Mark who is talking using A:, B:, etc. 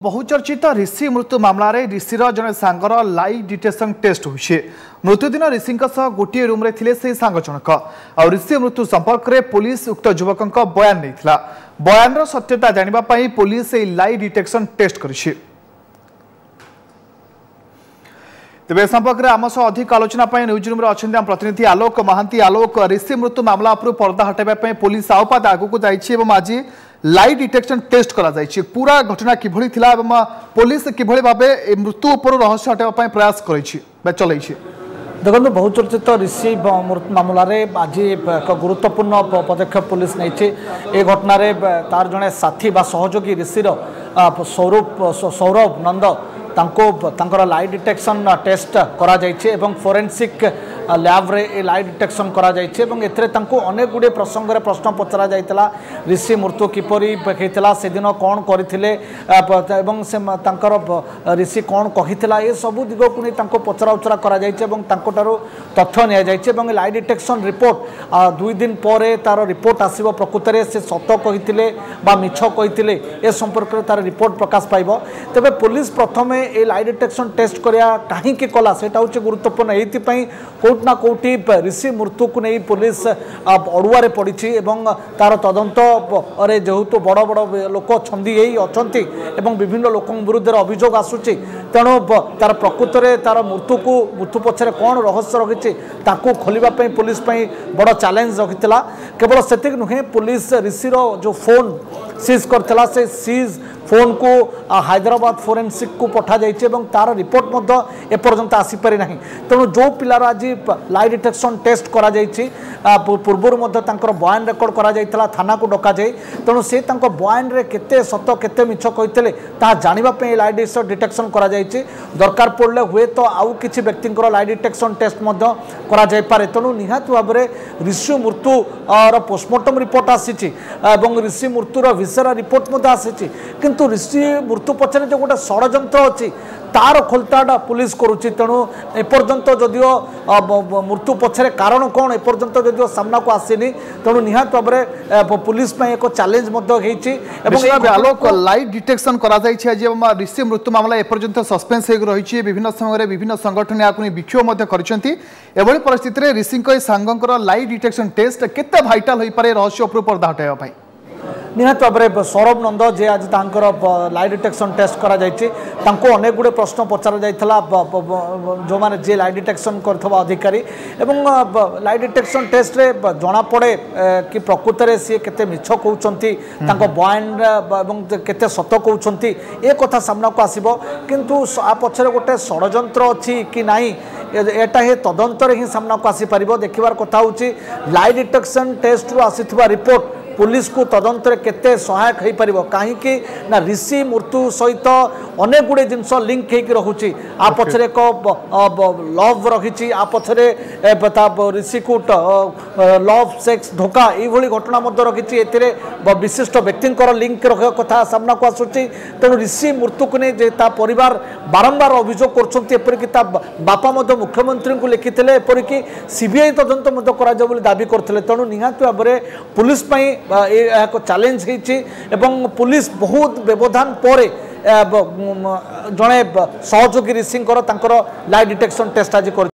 A: बहुचर्चित ऋषि मृत्यु मामलें ऋषिर जड़े सांगर लाइव डिटेक्शन टेस्ट होइछे। मृत्युदिन ऋषि गोटे रूम थे से सांग जनक आ ऋषि मृत्यु संपर्क में पुलिस उक्त युवक बयान नहीं बयान सत्यता जानापी पुलिस लाइव डिटेक्शन टेस्ट करिछि। तेज संपर्क में आम सह अधिक आलोचना न्यूज रूम अच्छा प्रतिनिधि आलोक महांती। आलोक, ऋषि मृत्यु मामला पर पर्दा हटाइबा पुलिस आउ पाद आगक जाइए आज लाइव डिटेक्शन टेस्ट करा जाइए। पूरा घटना किभली थिला एवं पुलिस किभली भाबे मृत्यु उपर रहस्य हटाइबा प्रयास चलै।
B: देखो बहुचर्चित ऋषि मामलें आज एक गुरुत्वपूर्ण पदक्षेप पुलिस नहीं। ए घटना तार जड़े साथी बा सहयोगी ऋषिर सौरभ नंद तांकर लाइव डिटेक्शन टेस्ट करा जाइछे एवं फोरेंसिक लैब रे लाइव डिटेक्शन करा जाइछे एवं एथरे तांको अनेक गुडे प्रसंग रे प्रश्न पचरा जाइतला। ऋषि मृत्यु किपरि हेतिला, से दिन कोन करिथिले एवं से तांकर ऋषि कोन कहितला, ए सब दिग को नै तांको पचरा उचरा करा जाइछे एवं तांको तारो तथ्य निया जाइछे एवं लाइव डिटेक्शन रिपोर्ट 2 दिन परे तार रिपोर्ट आसीबो। प्रकृत रे से सत कहिथिले बा मिछ कहिथिले ए संपर्क रे तार रिपोर्ट प्रकाश पाइबो। तबे पुलिस प्रथमे ए लाइव डिटेक्शन टेस्ट करिया काहे के कला सेटा होचे गुरुत्वपूर्ण। एथि पई कोट ना कोटी ऋषि मृत्यु को नहीं पुलिस अड़ुआ पड़ी एवं तार तदंत रे जेहेतु बड़ बड़ लोक अच्छा एवं विभिन्न लोक विरुद्ध अभियोग आसूची, तेणु तार प्रकृत में तार मृत्यु पछरे कौन रहस्य रही खोलने पुलिस बड़ चैलेंज रखी। केवल से नुहे पुलिस ऋषिर जो फोन सीज करथिला से सीज फोन को हैदराबाद फोरेंसिक को पठा जाइए और तार रिपोर्ट एपर्यंत आसीपारी ना। तेणु जो पिलार आज लाइव डिटेक्शन टेस्ट करा जाइए पूर्वर बयान रेकर्ड करा जाइतला, थाना को डका जाए। तेणु से बयान रे केते सत केते मिछ कहितले ता जानिबा लाइव डिटेक्शन करा जाइए। दरकार पड़ले हुए तो आउ किछि व्यक्तिंकर लाइव डिटेक्शन टेस्ट करा जाय पारे। तेणु निहात भाव में ऋषि मृत्यु पोस्टमार्टम रिपोर्ट आसी ऋषि मृत्युर विषय रिपोर्ट आसी, किंतु ऋषि मृत्यु पछरे जो गोटे षड्यंत्र अच्छी तार खोलताटा पुलिस करुच्ची। तेणु एपर्यंत जदिओ मृत्यु पछरे कारण कौन एपर्यंत जदिओ सामना को आसीनी, तेणु निहात भाव में पुलिस एक चैलेंज
A: आलोक लाइव डिटेक्शन करा जाइछे। आज ऋषि मृत्यु मामला एपर्यंत सस्पेंस रही विभिन्न समय विभिन्न संगठन या विक्षोभ एभली परिस्थिति में ऋषि सांगंकर लाइव डिटेक्शन टेस्ट केते भाइटाल हो पारे रहस्य उपर पर्दा हटाइबा।
B: निहत भाव में सौरभ नंद जे आज तांकर लाइव डिटेक्शन टेस्ट करा जाइए अनेक गुड़े प्रश्न पचरा जाइथला जो माने जे लाइव डिटेक्शन करथबा अधिकारी एवं लाइव डिटेक्शन टेस्ट रे जना पड़े कि प्रकृत में सी केते मिछ कहउचंती तांको बयान एवं केते सत कहउचंती ए कथा सामना को आसीबो। किंतु आ पछरे गोटे षड्यंत्र अछि कि नाही एटा हे तदंतर ही सामना को आसी पारिबो। देखिबार कथा होची लाइव डिटेक्शन टेस्ट रु आसीथबा रिपोर्ट पुलिस को तदंतर केते सहायक हो पार कहीं ना ऋषि मृत्यु सहित अनेक गुड़े जिनस लिंक होची। आ पछरे एक लव रही आ पछरे ऋषि को लव सेक्स धोखा ये घटना रही विशिष्ट व्यक्ति लिंक कथा सामना को आसूची। तेणु ऋषि मृत्यु को नहीं परिवार बारंबार अभियोग करपरिक बापा मुख्यमंत्री को लिखिते एपरिक सीबीआई तदंत कर दाबी करते। तेणु निहाती भाव में पुलिस एक चैलेंज एवं पुलिस बहुत व्यवधान पर जड़े सहयोगी ऋषि लाइव डिटेक्शन टेस्ट आज कर